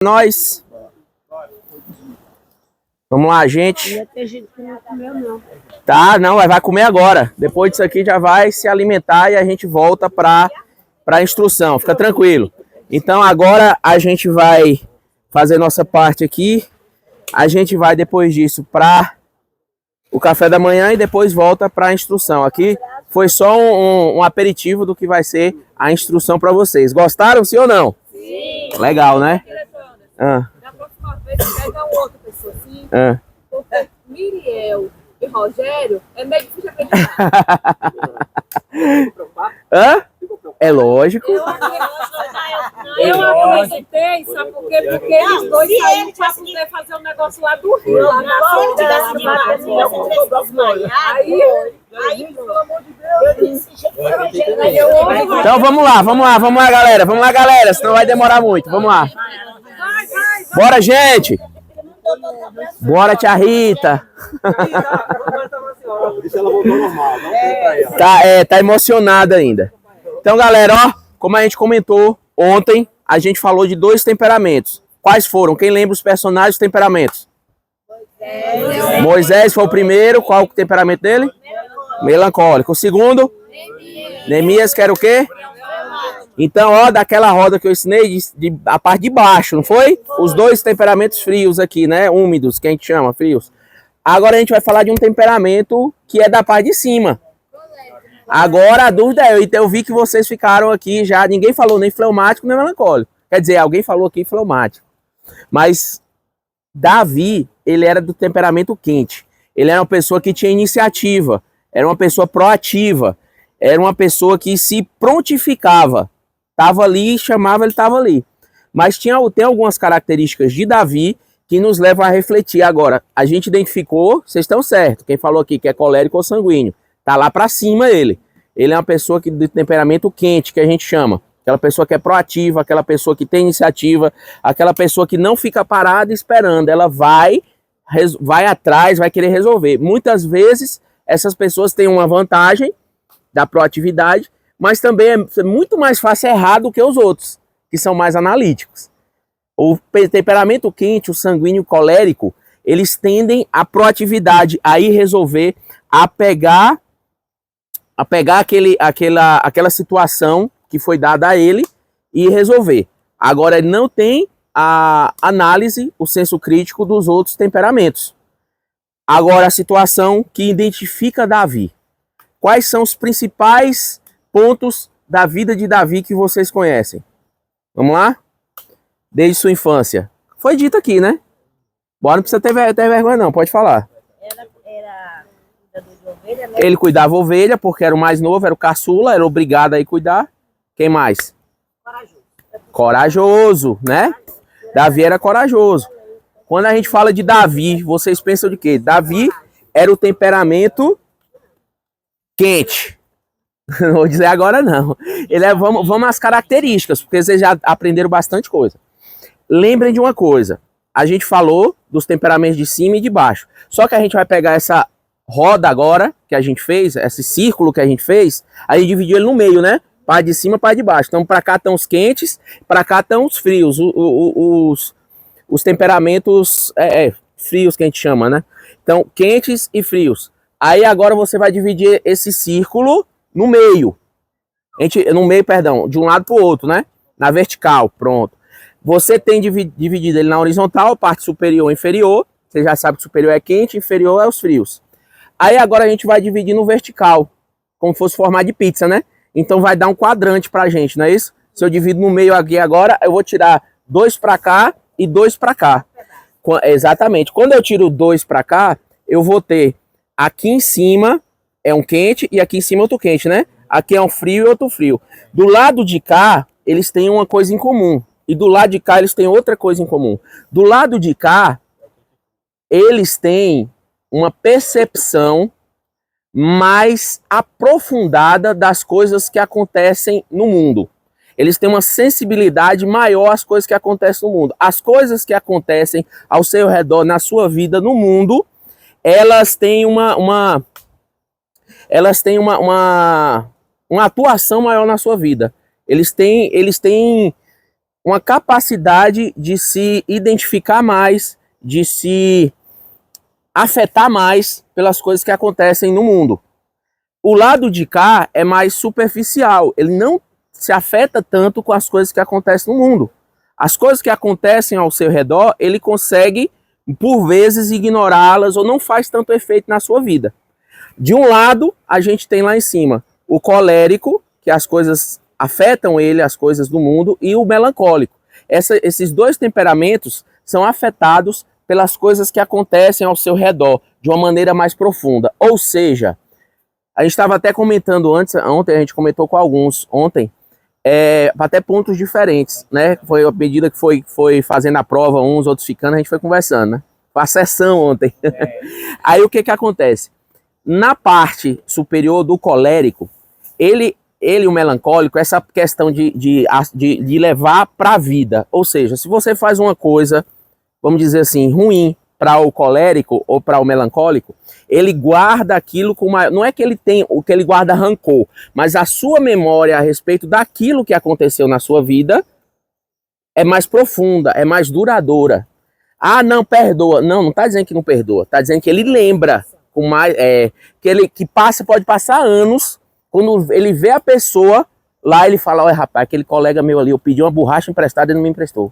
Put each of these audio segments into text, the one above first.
Nós. Vamos lá, gente. Não tem gente que não comeu, não. Tá, não, vai comer agora. Depois disso aqui já vai se alimentar e a gente volta para a instrução. Fica tranquilo. Então agora a gente vai fazer nossa parte aqui. A gente vai depois disso para o café da manhã e depois volta para a instrução. Aqui foi só um aperitivo do que vai ser a instrução para vocês. Gostaram, sim ou não? Sim. Legal, né? Da próxima vez, pega outra pessoa assim, porque Miriel e Rogério é meio difícil acreditar. Hã? É lógico. Eu acreditei, sabe por quê? Porque eles dois saíram para poder fazer um negócio lá do Rio, lá na frente da cidade. Aí, pelo amor de Deus, eu disse, Então vamos lá, galera, senão vai demorar muito. Vamos lá. Bora, gente! Bora, tia Rita! Tá emocionada ainda. Então, galera, ó, como a gente comentou ontem, a gente falou de dois temperamentos. Quais foram? Quem lembra os personagens dos temperamentos? Moisés foi o primeiro. Qual o temperamento dele? Melancólico. O segundo? Neemias, que era o quê? Então, ó, daquela roda que eu ensinei, a parte de baixo, não foi? Os dois temperamentos frios aqui, né? Úmidos, que a gente chama, frios. Agora a gente vai falar de um temperamento que é da parte de cima. Agora a dúvida é, eu vi que vocês ficaram aqui já, ninguém falou nem fleumático nem melancólico. Quer dizer, alguém falou aqui fleumático. Mas Davi, ele era do temperamento quente. Ele era uma pessoa que tinha iniciativa, era uma pessoa proativa, era uma pessoa que se prontificava. Estava ali, chamava, ele estava ali. Mas tem algumas características de Davi que nos levam a refletir. Agora, a gente identificou, vocês estão certos, quem falou aqui que é colérico ou sanguíneo. Tá lá para cima ele. Ele é uma pessoa de temperamento quente, que a gente chama. Aquela pessoa que é proativa, aquela pessoa que tem iniciativa, aquela pessoa que não fica parada esperando. Ela vai atrás, vai querer resolver. Muitas vezes, essas pessoas têm uma vantagem da proatividade, mas também é muito mais fácil errar do que os outros, que são mais analíticos. O temperamento quente, o sanguíneo colérico, eles tendem à proatividade, a ir resolver, a pegar aquela situação que foi dada a ele e resolver. Agora, ele não tem a análise, o senso crítico dos outros temperamentos. Agora, a situação que identifica Davi. Quais são os principais pontos da vida de Davi que vocês conhecem? Vamos lá? Desde sua infância. Foi dito aqui, né? Bora, não precisa ter vergonha não, pode falar. Ele cuidava ovelha, porque era o mais novo, era o caçula, era obrigado a ir cuidar. Quem mais? Corajoso, né? Davi era corajoso. Quando a gente fala de Davi, vocês pensam de quê? Davi era o temperamento quente. Não vou dizer agora não. Vamos às características, porque vocês já aprenderam bastante coisa. Lembrem de uma coisa. A gente falou dos temperamentos de cima e de baixo. Só que a gente vai pegar essa roda agora, que a gente fez, esse círculo que a gente fez, a gente dividiu ele no meio, né? Parte de cima, parte de baixo. Então, para cá estão os quentes, para cá estão os frios, os temperamentos frios que a gente chama, né? Então, quentes e frios. Aí agora você vai dividir esse círculo no meio. De um lado para o outro, né? Na vertical, pronto. Você tem dividido ele na horizontal, parte superior e inferior. Você já sabe que superior é quente, inferior é os frios. Aí agora a gente vai dividir no vertical, como fosse formato de pizza, né? Então vai dar um quadrante pra gente, não é isso? Se eu divido no meio aqui agora, eu vou tirar 2 para cá e 2 para cá. Exatamente. Quando eu tiro 2 para cá, eu vou ter aqui em cima é um quente e aqui em cima outro quente, né? Aqui é um frio e outro frio. Do lado de cá, eles têm uma coisa em comum. E do lado de cá, eles têm outra coisa em comum. Do lado de cá, eles têm uma percepção mais aprofundada das coisas que acontecem no mundo. Eles têm uma sensibilidade maior às coisas que acontecem no mundo. As coisas que acontecem ao seu redor, na sua vida, no mundo, elas têm uma atuação maior na sua vida. Eles têm uma capacidade de se identificar mais, de se afetar mais pelas coisas que acontecem no mundo. O lado de cá é mais superficial, ele não se afeta tanto com as coisas que acontecem no mundo. As coisas que acontecem ao seu redor, ele consegue, por vezes, ignorá-las ou não faz tanto efeito na sua vida. De um lado, a gente tem lá em cima o colérico, que as coisas afetam ele, as coisas do mundo, e o melancólico. Esses dois temperamentos são afetados pelas coisas que acontecem ao seu redor, de uma maneira mais profunda. Ou seja, a gente estava até comentando ontem a gente comentou com alguns ontem, até pontos diferentes, né? Foi à medida que foi fazendo a prova, uns, outros ficando, a gente foi conversando, né? Foi a sessão ontem. Aí o que acontece? Na parte superior do colérico, ele o melancólico, essa questão de levar para a vida. Ou seja, se você faz uma coisa, vamos dizer assim, ruim para o colérico ou para o melancólico, ele guarda aquilo com uma... Não é que ele tem o que ele guarda rancor, mas a sua memória a respeito daquilo que aconteceu na sua vida é mais profunda, é mais duradoura. Ah, não, perdoa. Não está dizendo que não perdoa. Está dizendo que ele lembra com mais... pode passar anos, quando ele vê a pessoa, lá ele fala, olha rapaz, aquele colega meu ali, eu pedi uma borracha emprestada e ele não me emprestou.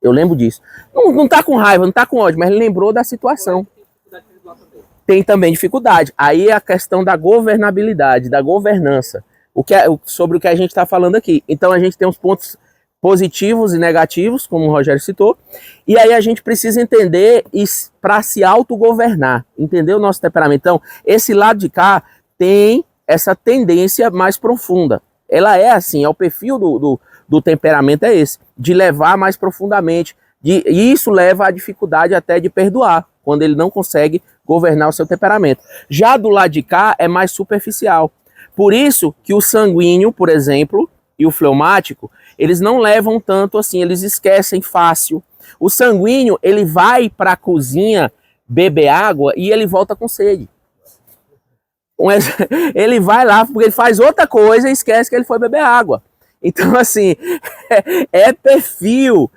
Eu lembro disso. Não tá com raiva, não tá com ódio, mas ele lembrou da situação. Tem também dificuldade. Aí é a questão da governabilidade, da governança. Sobre o que a gente está falando aqui. Então a gente tem os pontos positivos e negativos, como o Rogério citou, e aí a gente precisa entender para se autogovernar, entender o nosso temperamento. Então, esse lado de cá tem essa tendência mais profunda. Ela é assim, o perfil do temperamento é esse, de levar mais profundamente, e isso leva à dificuldade até de perdoar, quando ele não consegue governar o seu temperamento. Já do lado de cá é mais superficial. Por isso que o sanguíneo, por exemplo, e o fleumático, eles não levam tanto assim, eles esquecem fácil. O sanguíneo, ele vai para a cozinha beber água e ele volta com sede. Ele vai lá porque ele faz outra coisa e esquece que ele foi beber água. Então, assim, é perfil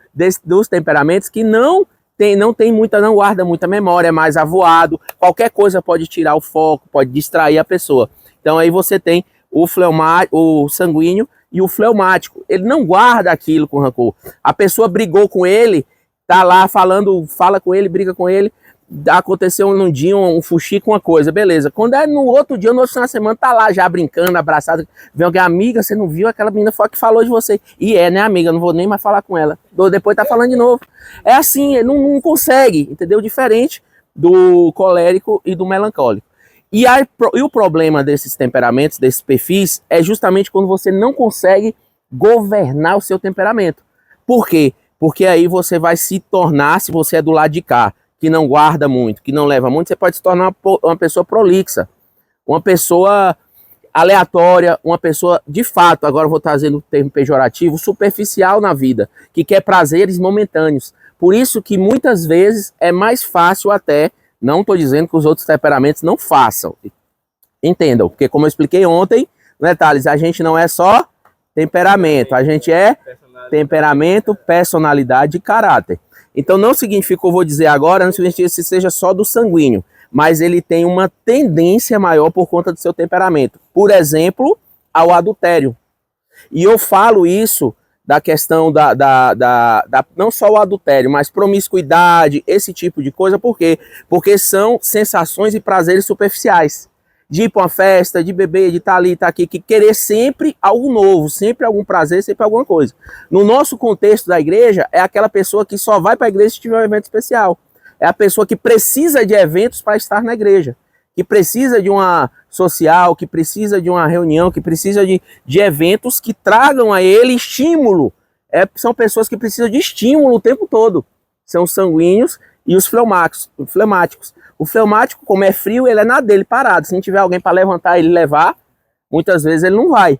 dos temperamentos que não guarda muita memória, é mais avoado. Qualquer coisa pode tirar o foco, pode distrair a pessoa. Então, aí você tem o sanguíneo e o fleumático. Ele não guarda aquilo com rancor. A pessoa brigou com ele, tá lá fala com ele, briga com ele. Aconteceu num dia um fuxico com uma coisa, beleza. Quando é no outro dia, no outro final de semana, tá lá já brincando, abraçado. Vem alguém, amiga, você não viu? Aquela menina foi a que falou de você. E né, amiga? Não vou nem mais falar com ela. Depois tá falando de novo. É assim, não consegue, entendeu? Diferente do colérico e do melancólico. E o problema desses temperamentos, desses perfis, é justamente quando você não consegue governar o seu temperamento. Por quê? Porque aí você vai se tornar, se você é do lado de cá, que não guarda muito, que não leva muito, você pode se tornar uma pessoa prolixa, uma pessoa aleatória, uma pessoa de fato, agora eu vou trazendo o termo pejorativo, superficial na vida, que quer prazeres momentâneos. Por isso que muitas vezes é mais fácil até, não estou dizendo que os outros temperamentos não façam, entendam, porque como eu expliquei ontem, né, Thales, a gente não é só temperamento, a gente é temperamento, personalidade e caráter. Então não significa, eu vou dizer agora, não significa que seja só do sanguíneo, mas ele tem uma tendência maior por conta do seu temperamento. Por exemplo, ao adultério. E eu falo isso da questão não só o adultério, mas promiscuidade, esse tipo de coisa, por quê? Porque são sensações e prazeres superficiais. De ir para uma festa, de beber, de estar ali, estar aqui, que querer sempre algo novo, sempre algum prazer, sempre alguma coisa. No nosso contexto da igreja, é aquela pessoa que só vai para a igreja se tiver um evento especial. É a pessoa que precisa de eventos para estar na igreja, que precisa de uma social, que precisa de uma reunião, que precisa de eventos que tragam a ele estímulo. São pessoas que precisam de estímulo o tempo todo. São os sanguíneos e os fleumáticos. O fleumático, como é frio, ele é na dele, parado. Se não tiver alguém para levantar ele e levar, muitas vezes ele não vai.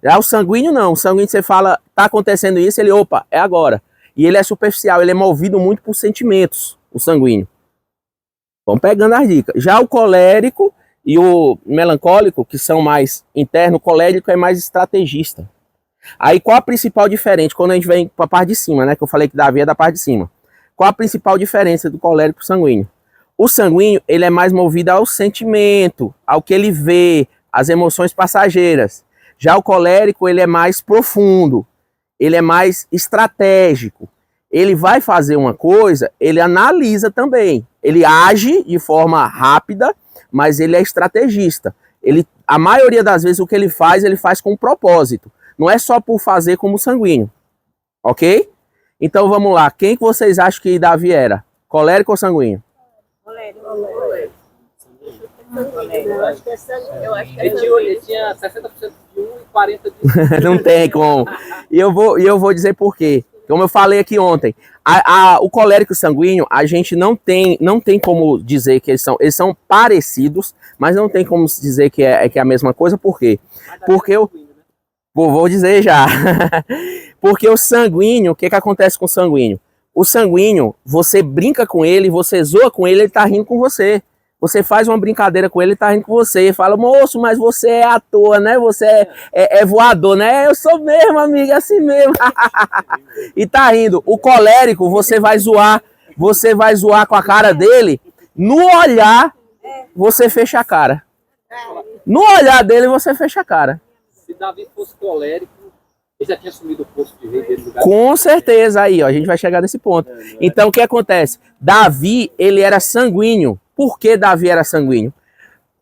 Já o sanguíneo não. O sanguíneo você fala, tá acontecendo isso, ele, opa, é agora. E ele é superficial, ele é movido muito por sentimentos, o sanguíneo. Vamos pegando as dicas. Já o colérico e o melancólico, que são mais internos, o colérico é mais estrategista. Aí qual a principal diferença? Quando a gente vem para a parte de cima, né? Que eu falei que Davi é da parte de cima. Qual a principal diferença do colérico para o sanguíneo? O sanguíneo, ele é mais movido ao sentimento, ao que ele vê, às emoções passageiras. Já o colérico, ele é mais profundo, ele é mais estratégico. Ele vai fazer uma coisa, ele analisa também. Ele age de forma rápida, mas ele é estrategista. A maioria das vezes o que ele faz com um propósito. Não é só por fazer como o sanguíneo. Ok? Então vamos lá. Quem que vocês acham que Davi era? Colérico ou sanguíneo? Eu acho que é sanguíneo. Ele tinha 60% de um e 40% de Não tem como. E eu vou dizer por quê. Como eu falei aqui ontem, o colérico e o sanguíneo, a gente não tem como dizer que eles são parecidos, mas não tem como dizer que é a mesma coisa. Por quê? Porque eu vou dizer já. Porque o sanguíneo, o que acontece com o sanguíneo? O sanguíneo, você brinca com ele, você zoa com ele tá rindo com você. Você faz uma brincadeira com ele, tá rindo com você. Fala, moço, mas você é à toa, né? Você é voador, né? Eu sou mesmo, amiga, assim mesmo. E tá rindo. O colérico, você vai zoar com a cara dele. No olhar, você fecha a cara. No olhar dele, você fecha a cara. Se Davi fosse colérico, ele já tinha assumido o posto de rei dele no lugar. Com certeza, aí, ó, a gente vai chegar nesse ponto. Então, o que acontece? Davi, ele era sanguíneo. Por que Davi era sanguíneo?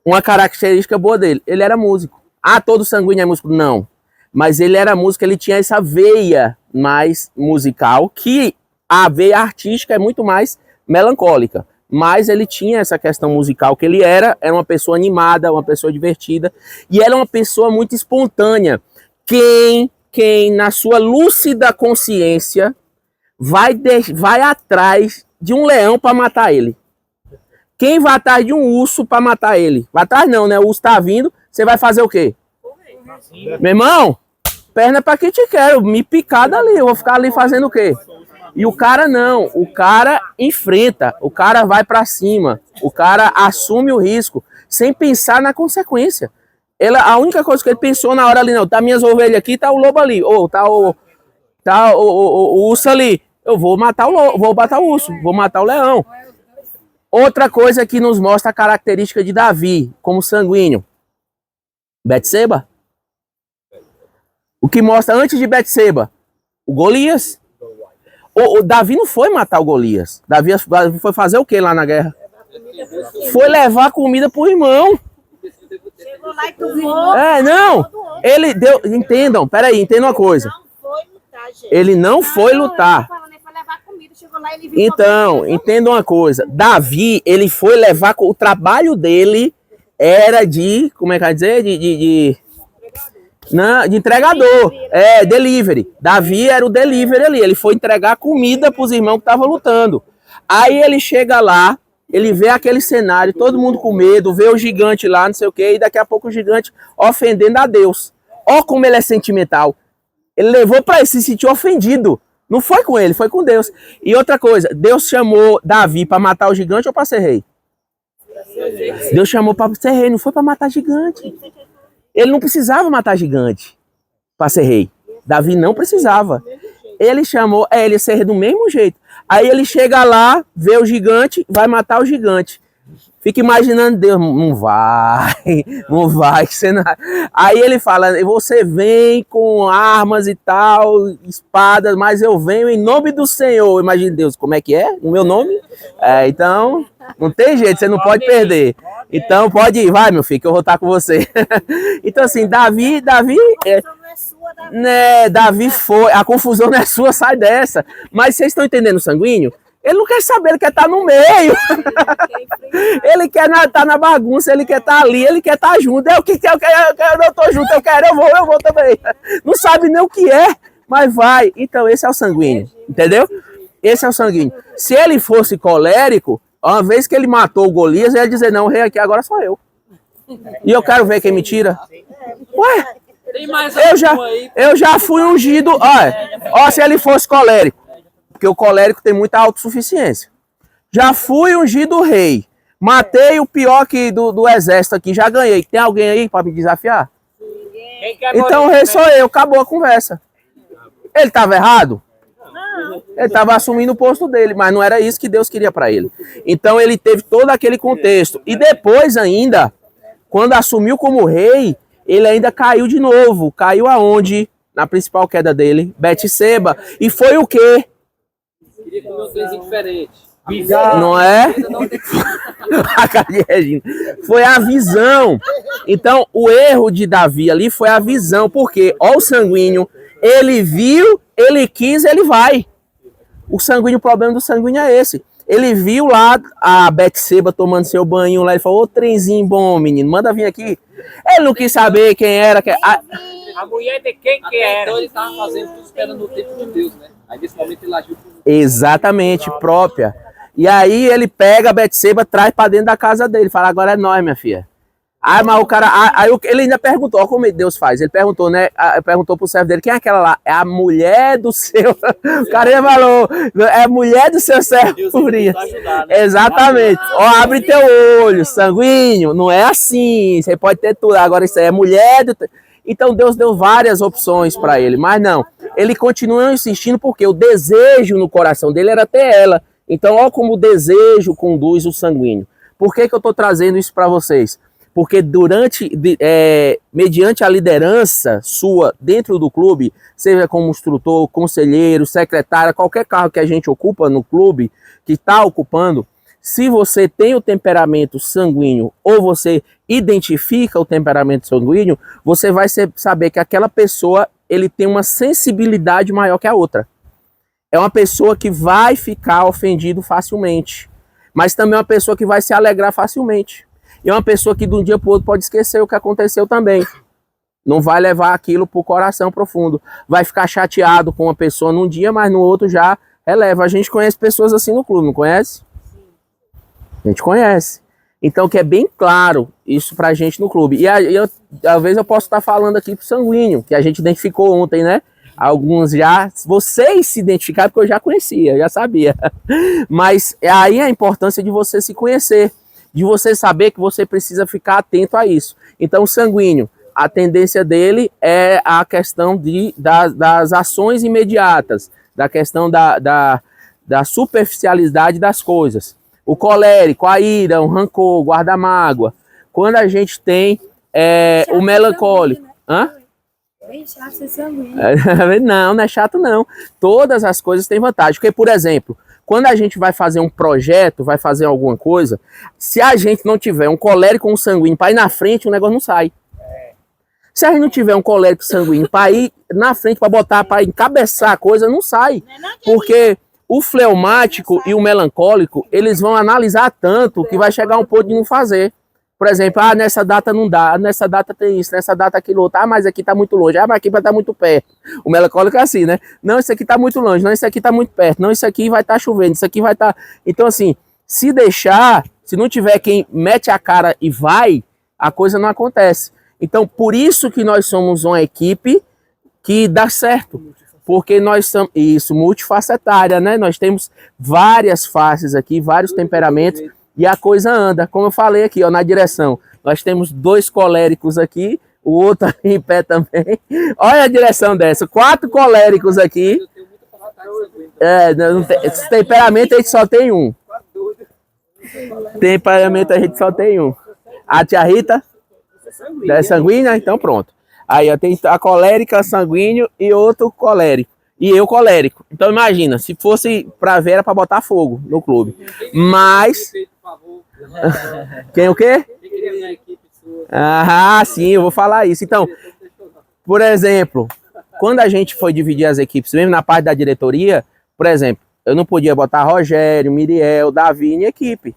Uma característica boa dele, ele era músico. Ah, todo sanguíneo é músico? Não. Mas ele era músico, ele tinha essa veia mais musical, que a veia artística é muito mais melancólica. Mas ele tinha essa questão musical, que ele era uma pessoa animada, uma pessoa divertida, e era uma pessoa muito espontânea. Quem na sua lúcida consciência vai atrás de um leão para matar ele? Quem vai atrás de um urso para matar ele? Vai atrás não, né? O urso tá vindo, você vai fazer o quê? Meu irmão, perna para quem te quero, me picar dali, eu vou ficar ali fazendo o quê? E o cara não, o cara enfrenta, o cara vai para cima, o cara assume o risco, sem pensar na consequência. A única coisa que ele pensou na hora ali, não, tá minhas ovelhas aqui, tá o lobo ali, ou tá o urso ali, eu vou matar o lobo, vou matar o urso, vou matar o leão. Outra coisa que nos mostra a característica de Davi, como sanguíneo. Betseba. O que mostra antes de Betseba? O Golias. O Davi não foi matar o Golias. Davi foi fazer o que lá na guerra? Foi levar comida pro irmão. Chegou lá e tomou. Não. Ele deu. Entendam, peraí, entendam uma coisa. Não foi lutar, gente. Ele não foi lutar. Então, entenda uma coisa. Davi, ele foi levar... O trabalho dele era de... Como é que vai dizer? De entregador. Delivery. Davi era o delivery ali. Ele foi entregar comida para os irmãos que estavam lutando. Aí ele chega lá, ele vê aquele cenário, todo mundo com medo, vê o gigante lá, não sei o quê, e daqui a pouco o gigante ofendendo a Deus. Ó como ele é sentimental. Ele levou para ele, se sentiu ofendido. Não foi com ele, foi com Deus. E outra coisa, Deus chamou Davi para matar o gigante ou para ser rei? Deus chamou para ser rei, não foi para matar gigante. Ele não precisava matar gigante para ser rei. Davi não precisava. Ele chamou, ele ia ser rei do mesmo jeito. Aí ele chega lá, vê o gigante, vai matar o gigante. Fica imaginando Deus, não vai. Que você não... Aí ele fala, você vem com armas e tal, espadas, mas eu venho em nome do Senhor. Imagina Deus, como é que é? O meu nome? Então, não tem jeito, você não pode perder. Então pode ir, vai meu filho, que eu vou estar com você. Então assim, Davi foi, a confusão não é sua, sai dessa. Mas vocês estão entendendo o sanguíneo? Ele não quer saber, ele quer estar no meio. Ele quer estar na bagunça, ele quer estar ali, ele quer estar junto. Eu não estou junto, eu vou também. Não sabe nem o que é, mas vai. Então esse é o sanguíneo, entendeu? Esse é o sanguíneo. Se ele fosse colérico, uma vez que ele matou o Golias, ele ia dizer, não, o rei aqui agora sou eu. E eu quero ver quem me tira. Ué, eu já fui ungido. Ó, se ele fosse colérico. Porque o colérico tem muita autossuficiência. Já fui ungido rei. Matei o pior do exército aqui. Já ganhei. Tem alguém aí para me desafiar? Quem quer Então o rei sou eu, acabou a conversa. Ele estava errado? Ele estava assumindo o posto dele, mas não era isso que Deus queria para ele. Então ele teve todo aquele contexto. E depois ainda, quando assumiu como rei, ele ainda caiu de novo. Caiu aonde? Na principal queda dele, Betseba. E foi o quê? Queria comer um trenzinho diferente. Não é? A cara de Regina. Foi a visão. Então, o erro de Davi ali foi a visão. Porque, ó, o sanguíneo, ele viu, ele quis, ele vai. O sanguíneo, o problema do sanguíneo é esse. Ele viu lá a Betseba tomando seu banho lá, ele falou, ô trenzinho bom, menino, manda vir aqui. Ele não quis saber quem era. A mulher de quem que era? Então ele estava fazendo tudo esperando o tempo de Deus, né? Aí nesse momento ele agiu. Exatamente, própria. E aí ele pega a Betseba, traz pra dentro da casa dele, fala, agora é nós, minha filha. Aí, mas o cara, ele ainda perguntou, ó, como Deus faz. Ele perguntou, né? Perguntou pro servo dele, quem é aquela lá? É a mulher do seu. O cara já falou, é a mulher do seu servo. Né? Exatamente. Ó, abre teu olho, sanguíneo. Não é assim. Você pode ter tudo. Agora isso aí é mulher do. Então Deus deu várias opções para ele, mas não. Ele continua insistindo porque o desejo no coração dele era ter ela. Então, ó, como o desejo conduz o sanguíneo. Por que eu estou trazendo isso para vocês? Porque mediante a liderança sua dentro do clube, seja como instrutor, conselheiro, secretária, qualquer cargo que a gente ocupa no clube, que está ocupando, se você tem o temperamento sanguíneo ou você identifica o temperamento sanguíneo, você vai saber que aquela pessoa ele tem uma sensibilidade maior que a outra. É uma pessoa que vai ficar ofendido facilmente, mas também é uma pessoa que vai se alegrar facilmente. E é uma pessoa que de um dia para o outro pode esquecer o que aconteceu também. Não vai levar aquilo para o coração profundo. Vai ficar chateado com uma pessoa num dia, mas no outro já releva. A gente conhece pessoas assim no clube, não conhece? A gente conhece. Então que é bem claro isso pra gente no clube. E às vezes eu posso estar falando aqui pro sanguíneo, que a gente identificou ontem, né? Alguns já, vocês se identificaram porque eu já conhecia, já sabia. Mas aí a importância de você se conhecer. De você saber que você precisa ficar atento a isso. Então, o sanguíneo, a tendência dele é a questão das ações imediatas, da questão da superficialidade das coisas. O colérico, a ira, o rancor, o guarda-mágoa. Quando a gente tem o melancólico... Hã? Bem chato ser sanguíneo. Não, não é chato não. Todas as coisas têm vantagem. Porque, por exemplo... Quando a gente vai fazer um projeto, vai fazer alguma coisa, se a gente não tiver um colérico ou um sanguíneo para ir na frente, o negócio não sai. Se a gente não tiver um colérico sanguíneo para ir na frente, para botar, para encabeçar a coisa, não sai. Porque o fleumático e o melancólico, eles vão analisar tanto que vai chegar um ponto de não fazer. Por exemplo, nessa data não dá, nessa data tem isso, nessa data aquilo outro, mas aqui tá muito longe, mas aqui vai estar muito perto. O melancólico é assim, né? Não, isso aqui tá muito longe, não, isso aqui tá muito perto, não, isso aqui vai estar chovendo, isso aqui vai estar... Então, assim, se deixar, se não tiver quem mete a cara e vai, a coisa não acontece. Então, por isso que nós somos uma equipe que dá certo. Porque nós somos, isso, multifacetária, né? Nós temos várias faces aqui, vários temperamentos, e a coisa anda, como eu falei aqui, ó, na direção. Nós temos 2 coléricos aqui, o outro ali em pé também. Olha a direção dessa, 4 coléricos aqui. Esse temperamento a gente só tem um. Temperamento a gente só tem um. A tia Rita é sanguínea, então pronto. Aí ó, tem a colérica, sanguíneo e outro colérico. E eu colérico. Então imagina, se fosse pra ver, era pra botar fogo no clube. Mas... Quem o quê? Ah, sim, eu vou falar isso. Então, por exemplo, quando a gente foi dividir as equipes, mesmo na parte da diretoria, por exemplo, eu não podia botar Rogério, Miriel, Davi em equipe.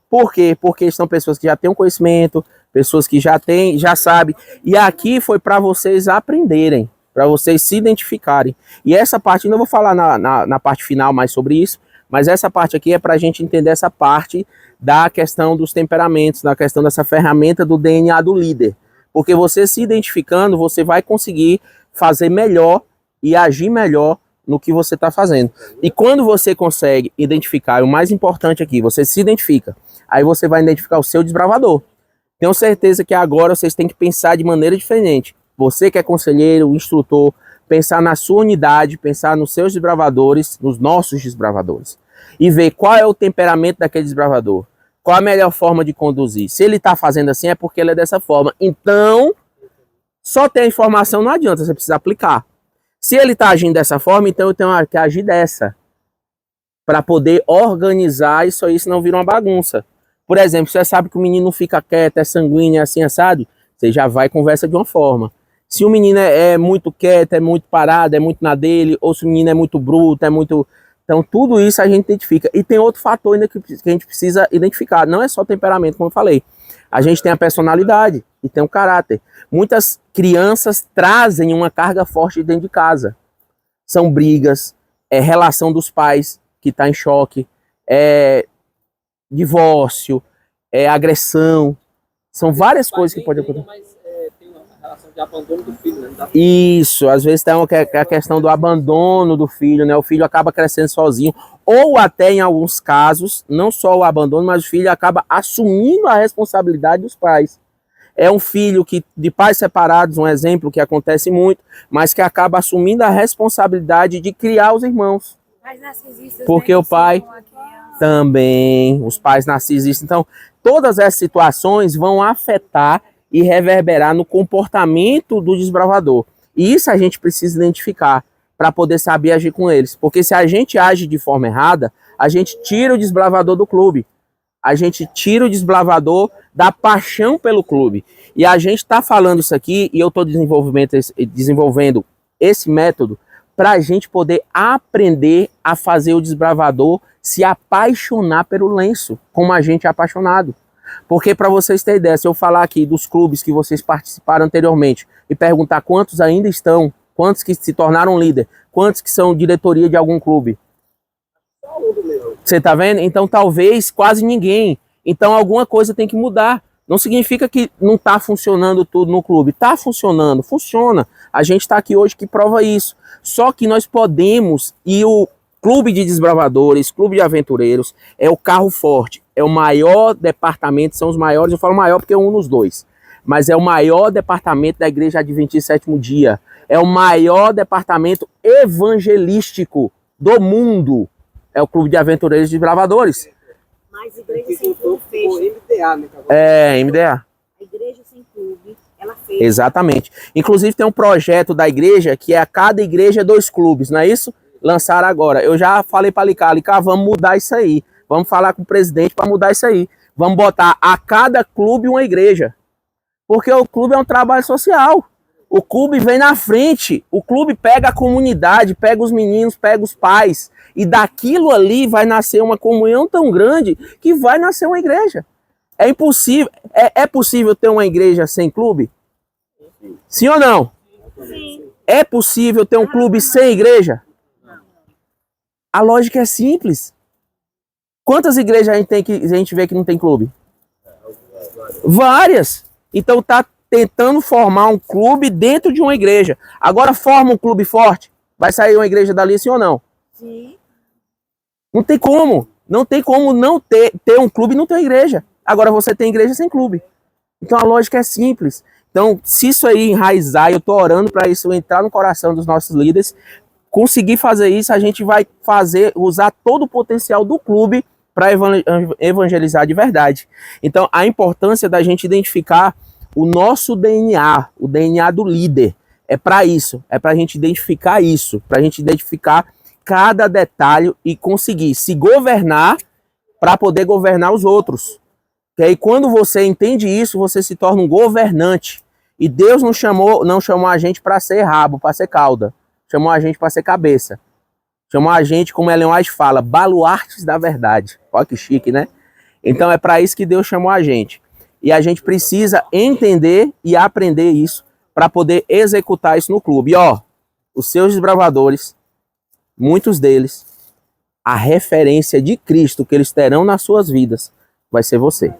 Por quê? Porque são pessoas que já têm um conhecimento, pessoas que já sabem. E aqui foi para vocês aprenderem, para vocês se identificarem. E essa parte, ainda vou falar na parte final mais sobre isso, mas essa parte aqui é para a gente entender essa parte da questão dos temperamentos, da questão dessa ferramenta do DNA do líder. Porque você se identificando, você vai conseguir fazer melhor e agir melhor no que você está fazendo. E quando você consegue identificar, o mais importante aqui, você se identifica, aí você vai identificar o seu desbravador. Tenho certeza que agora vocês têm que pensar de maneira diferente. você que é conselheiro, instrutor, pensar na sua unidade, pensar nos seus desbravadores, nos nossos desbravadores, e ver qual é o temperamento daquele desbravador, qual a melhor forma de conduzir. Se ele está fazendo assim, é porque ele é dessa forma. Então, só ter a informação não adianta, você precisa aplicar. Se ele está agindo dessa forma, então eu tenho que agir dessa, para poder organizar isso aí, senão vira uma bagunça. Por exemplo, você sabe que o menino fica quieto, é sanguíneo, é assim, assado, você já vai e conversa de uma forma. Se o menino é muito quieto, é muito parado, é muito na dele, ou se o menino é muito bruto, é muito... Então, tudo isso a gente identifica. E tem outro fator ainda que a gente precisa identificar. Não é só temperamento, como eu falei. A gente tem a personalidade e tem o caráter. Muitas crianças trazem uma carga forte dentro de casa. São brigas, relação dos pais que está em choque, divórcio, agressão. São várias coisas que podem acontecer. Mas tem uma relação de abandono do filho, né? Isso, às vezes tem a questão do abandono do filho, né? O filho acaba crescendo sozinho, ou até em alguns casos, não só o abandono, mas o filho acaba assumindo a responsabilidade dos pais. É um filho que, de pais separados, um exemplo que acontece muito, mas que acaba assumindo a responsabilidade de criar os irmãos. Mas narcisistas, Porque né, o pai ensinam a criança. também, os pais narcisistas. Então, todas essas situações vão afetar e reverberar no comportamento do desbravador. E isso a gente precisa identificar para poder saber agir com eles. Porque se a gente age de forma errada, a gente tira o desbravador do clube. A gente tira o desbravador da paixão pelo clube. E a gente está falando isso aqui, e eu estou desenvolvendo esse método para a gente poder aprender a fazer o desbravador se apaixonar pelo lenço, como a gente é apaixonado. Porque, para vocês terem ideia, se eu falar aqui dos clubes que vocês participaram anteriormente e perguntar quantos ainda estão, quantos que se tornaram líder, quantos que são diretoria de algum clube, você tá vendo? Então talvez quase ninguém. Então alguma coisa tem que mudar. Não significa que não está funcionando tudo no clube. Está funcionando, funciona. A gente está aqui hoje que prova isso. Só que nós podemos, e o Clube de Desbravadores, Clube de Aventureiros, é o carro forte. É o maior departamento, são os maiores, eu falo maior porque eu uno os dois. Mas é o maior departamento da Igreja Adventista Sétimo Dia. É o maior departamento evangelístico do mundo. É o Clube de Aventureiros e Desbravadores. Mas igreja sem clube fecha. MDA, né? MDA. A igreja sem clube, ela fecha. Exatamente. Inclusive tem um projeto da igreja que é a cada igreja 2 clubes, não é isso? Lançaram agora. Eu já falei para Licar, vamos mudar isso aí. Vamos falar com o presidente para mudar isso aí. Vamos botar a cada clube uma igreja. Porque o clube é um trabalho social. O clube vem na frente. O clube pega a comunidade, pega os meninos, pega os pais. E daquilo ali vai nascer uma comunhão tão grande que vai nascer uma igreja. É impossível. É possível ter uma igreja sem clube? Sim ou não? Sim. É possível ter um clube sem igreja? A lógica é simples. Quantas igrejas a gente vê que não tem clube? Várias. Então tá tentando formar um clube dentro de uma igreja. Agora forma um clube forte. Vai sair uma igreja dali, sim ou não? Sim. Não tem como. Não tem como não ter um clube e não ter uma igreja. Agora você tem igreja sem clube. Então a lógica é simples. Então, se isso aí enraizar, eu estou orando para isso entrar no coração dos nossos líderes, conseguir fazer isso, a gente vai usar todo o potencial do clube para evangelizar de verdade. Então, a importância da gente identificar o nosso DNA, o DNA do líder. É para isso, é para a gente identificar isso, para a gente identificar cada detalhe e conseguir se governar para poder governar os outros. Que aí quando você entende isso, você se torna um governante. E Deus não chamou a gente para ser rabo, para ser cauda. Chamou a gente para ser cabeça. Chamou a gente, como Ellen White fala, baluartes da verdade. Olha que chique, né? Então é para isso que Deus chamou a gente. E a gente precisa entender e aprender isso para poder executar isso no clube. E ó, os seus desbravadores, muitos deles, a referência de Cristo que eles terão nas suas vidas vai ser você.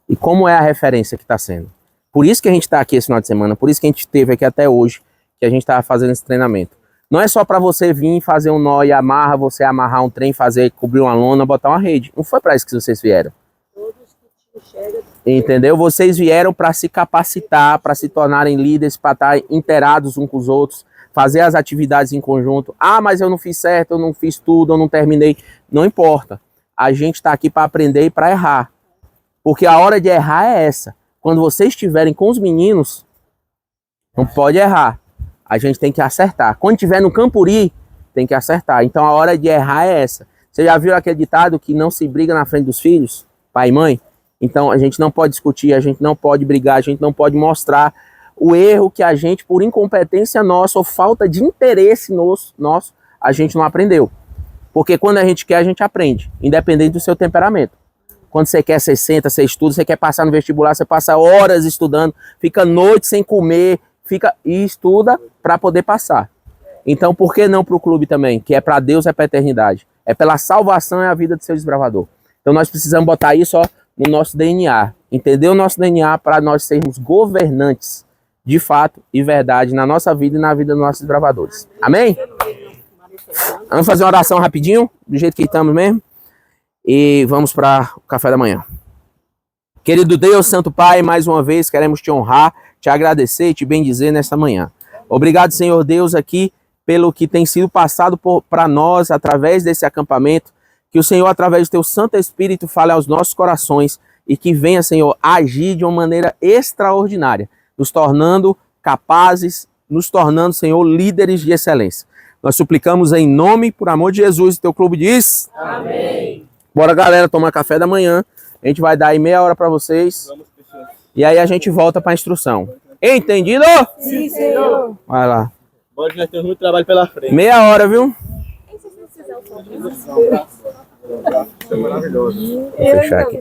E como é a referência que está sendo? Por isso que a gente está aqui esse final de semana, por isso que a gente esteve aqui até hoje, que a gente estava fazendo esse treinamento. Não é só para você vir fazer um nó e você amarrar um trem, cobrir uma lona, botar uma rede. Não foi para isso que vocês vieram. Todos que te enxergam Entendeu? Vocês vieram para se capacitar, para se tornarem líderes, para estar inteirados uns com os outros, fazer as atividades em conjunto. Ah, mas eu não fiz certo, eu não fiz tudo, eu não terminei. Não importa. A gente está aqui para aprender e para errar. Porque a hora de errar é essa. Quando vocês estiverem com os meninos, não pode errar. A gente tem que acertar. Quando estiver no Campuri, tem que acertar. Então a hora de errar é essa. Você já viu aquele ditado que não se briga na frente dos filhos? Pai e mãe? Então a gente não pode discutir, a gente não pode brigar, a gente não pode mostrar o erro que a gente, por incompetência nossa ou falta de interesse nosso, a gente não aprendeu. Porque quando a gente quer, a gente aprende, independente do seu temperamento. Quando você quer, você senta, você estuda, você quer passar no vestibular, você passa horas estudando, fica noite sem comer, e estuda para poder passar. Então por que não para o clube também? Que é para Deus, é para a eternidade. É pela salvação e a vida do seu desbravador. Então nós precisamos botar isso no nosso DNA. Entender o nosso DNA para nós sermos governantes de fato e verdade na nossa vida e na vida dos nossos desbravadores. Amém? Vamos fazer uma oração rapidinho, do jeito que estamos mesmo. E vamos para o café da manhã. Querido Deus, Santo Pai, mais uma vez queremos te honrar, te agradecer e te bendizer nesta manhã. Obrigado, Senhor Deus, aqui pelo que tem sido passado para nós através desse acampamento. Que o Senhor, através do teu Santo Espírito, fale aos nossos corações e que venha, Senhor, agir de uma maneira extraordinária, nos tornando capazes, nos tornando, Senhor, líderes de excelência. Nós suplicamos em nome, por amor de Jesus, o teu clube diz. Amém. Bora, galera, tomar café da manhã. A gente vai dar aí meia hora para vocês. E aí a gente volta para a instrução. Entendido? Sim, Senhor. Vai lá. Bora, nós temos muito trabalho pela frente. Meia hora, viu? É maravilhoso. Vou fechar aqui.